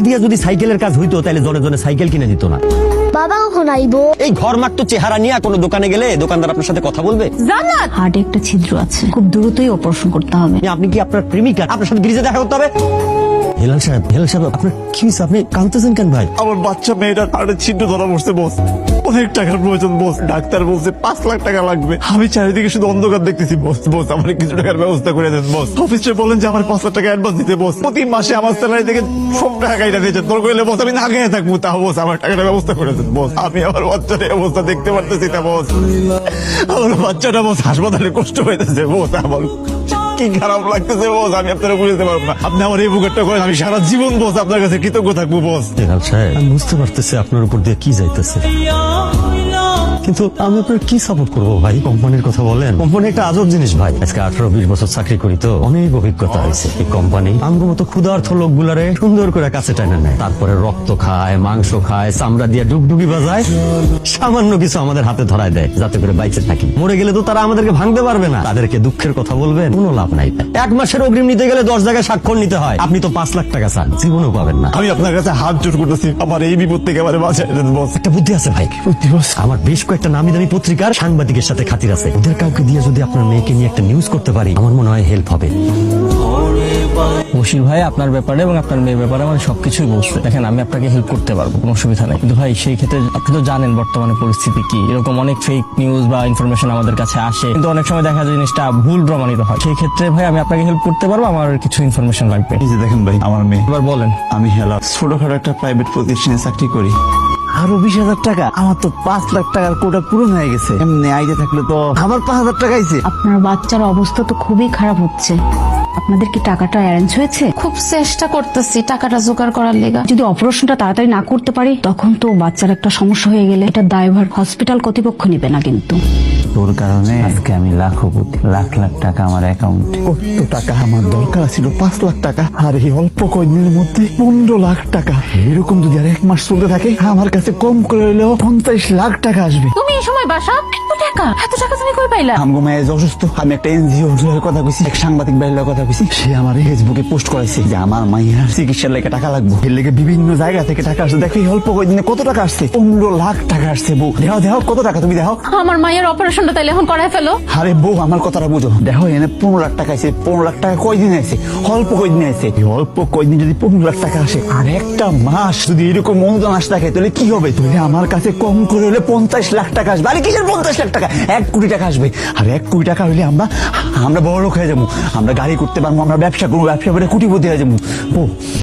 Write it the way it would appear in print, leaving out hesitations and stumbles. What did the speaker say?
দিয়ে যদি সাইকেলের কাজ হইতো তাহলে জনে জনে সাইকেল কিনে দিত না। বাবা কখন আইবো? এই ঘরমাক্ত চেহারা নিয়ে কোনো দোকানে গেলে দোকানদার আপনার সাথে কথা বলবে? জান্নাত, হার্টে একটা ছিদ্র আছে, খুব দ্রুতই অপারেশন করতে হবে। আপনি কি আপনার প্রেমিকা? আপনার সাথে ব্রিজে দেখা করতে হবে? হেলাল সাহেব আপনার কি হয়েছে? আপনি কাঁদতেছেন কেন ভাই? আমার বাচ্চা মেয়েটার হাড়ে ছিদ্র ধরা পড়ছে বস। অনেক টাকার প্রয়োজন বস। ডাক্তার বলছে 5 লাখ টাকা লাগবে। আমি চারিদিকে শুধু অন্ধকার দেখতেছি বস। আমার কিছু টাকার ব্যবস্থা করে দেন বস। অফিসে বলেন যে আমার 5 লাখ টাকা অ্যাডভান্স দিতে বস। প্রতি মাসে আমার স্যালারি থেকে সব টাকা কাইটা দিয়েছে। তোর কইলে বস আমি না খেয়ে থাকবো, তাও বস আমার টাকার ব্যবস্থা করে দেন বস। আমি আমার বাচ্চার এই অবস্থা দেখতে পারতেছি না বস। আমার বাচ্চাটা বস হাসপাতালে কষ্ট হইতেছে বস। আমার কি খারাপ লাগতেছে বস, আমি আপনারা বুঝতে পারবো না। আপনি আমার এই বুকেরটা করেন, আমি সারা জীবন বস আপনার কাছে কৃতজ্ঞ থাকবো বস। হেলাল সাহেব আমি বুঝতে পারতেছি আপনার উপর দিয়ে কি যাইতেছে, কিন্তু আমি আপনার কি সাপোর্ট করবো ভাই? কোম্পানির কথা বলেন, কোম্পানি একটা আজব জিনিস ভাই। আজকে 18-20 বছর চাকরি করি তো অনেক অভিজ্ঞতা হয়েছে। এই কোম্পানি আমগো মতো ক্ষুধার্থ লোকগুলারে সুন্দর করে কাছে টাইনা নেয়, তারপরে রক্ত খায়, মাংস খায়, চামড়া দিয়ে ডুগডুগি বাজায়, সামান্য কিছু আমাদের হাতে ধরায় দেয় যাতে করে বাইচে থাকি। মরে গেলে তো তারা আমাদেরকে ভাঙতে পারবে না, তাদেরকে দুঃখের কথা বলবেন, কোনো লাভ নাই। 1 মাসের অগ্রিম নিতে গেলে 10 জায়গায় স্বাক্ষর নিতে হয়। আপনি তো 5 লাখ টাকা চান, জীবনেও পাবেন না। আমি আপনার কাছে হাত জোর করতেছি, আমার এই বিপদ থেকে আমার বাঁচাই দেন বস। একটা বুদ্ধি আছে ভাই। বুদ্ধি বস? আমার বেশ কয়েকটা নামি দামি পত্রিকার সাংবাদিকের সাথে খাতির আছে, ওদের কাউকে দিয়ে যদি আপনার মেয়েকে নিয়ে একটা নিউজ করতে পারি আমার মনে হয় হেল্প হবে। বশির ভাই আপনার ব্যাপারে এবং আপনার মেয়ের ব্যাপারে আমার সবকিছুই বলছে। দেখেন আমি আপনাকে হেল্প করতে পারবো, কোনো অসুবিধা নেই, কিন্তু ভাই সেই ক্ষেত্রে আপনি তো জানেন বর্তমানে পরিস্থিতি কি। এরকম অনেক ফেক নিউজ বা ইনফরমেশন আমাদের কাছে আসে, কিন্তু অনেক সময় দেখা যায় জিনিসটা ভুল প্রমাণিত হয়। সেই ক্ষেত্রে ভাই আমি আপনাকে হেল্প করতে পারবো, আমার কিছু ইনফরমেশন লাগবে। এই যে দেখেন ভাই, আমার মেয়ে। এবার বলেন। আমি হেলা ছোটখাটো একটা প্রাইভেট প্রতিষ্ঠানে চাকরি করি। আরো 20,000 টাকা, আমার তো 5 লাখ টাকার কোটা পূরণ হয়ে গেছে। এমনি আইডিয়া থাকলে তো আবার 5,000 টাকা আইছে। আপনার বাচ্চার অবস্থা তো খুবই খারাপ হচ্ছে। আপনাদের কি টাকাটা অ্যারেঞ্জ হয়েছে? খুব চেষ্টা করতেছি টাকাটা জোগাড় করার লেগা। যদি অপারেশনটা তাড়াতাড়ি না করতে পারি তখন তো বাচ্চার একটা সমস্যা হয়ে গেলে এটা দায়ভার হসপিটাল কর্তৃপক্ষ নিবে না কিন্তু। তোর কারণে আজকে আমি লাখপতি, লাখ লাখ টাকা আমার অ্যাকাউন্টে। কত টাকা আমার দরকার ছিল? 5 লাখ টাকা, আর এই অল্প কয়েকদিনের মধ্যে 15 লাখ টাকা। এরকম যদি আর 1 মাস চলতে থাকে আমার কাছে কম করে হলেও 50 লাখ টাকা আসবে। তুমি এই সময় বাসা এত টাকা তুমি কই পাইলা? আমগো মায়ের যে অসুস্থ, আমি একটা এনজিও এর কথা কইছি, এক সাংবাদিক ভাইয়ের কথা কইছি। সে আমার ফেসবুকে পোস্ট করেছে যে আমার মায়ের চিকিৎসার লেগে টাকা লাগবে। এর লেগে বিভিন্ন জায়গা থেকে টাকা আসছে। দেখো এই অল্প কয়েকদিনে কত টাকা আসছে? 15 লাখ টাকা আসছে বউ। দেখো কত টাকা, তুমি দেখো। আমার মায়ের অপারেশনটা তাইলে এখন করায় ফেলো। আরে বউ আমার কথাটা বুঝো, দেখো এনে 15 লাখ টাকা আছে। 15 লাখ টাকা কয়দিন আছে? অল্প কয়দিন আছে। এই অল্প কয়দিন যদি 15 লাখ টাকা আসে আর একটা মাস যদি এরকম অনুদান আসতে থাকে তাহলে কি হবে? তাহলে আমার কাছে কম করে হলে 50 লাখ টাকা আসবে। আরে কিসের 50 লাখ টাকা? 1 কোটি টাকা আসবে। আর 1 কোটি টাকা হলে আমরা বড় লোক হয়ে যাবো, আমরা গাড়ি করতে পারবো, আমরা ব্যবসা করবো, ব্যবসা করে কোটিপতি হয়ে যাবো।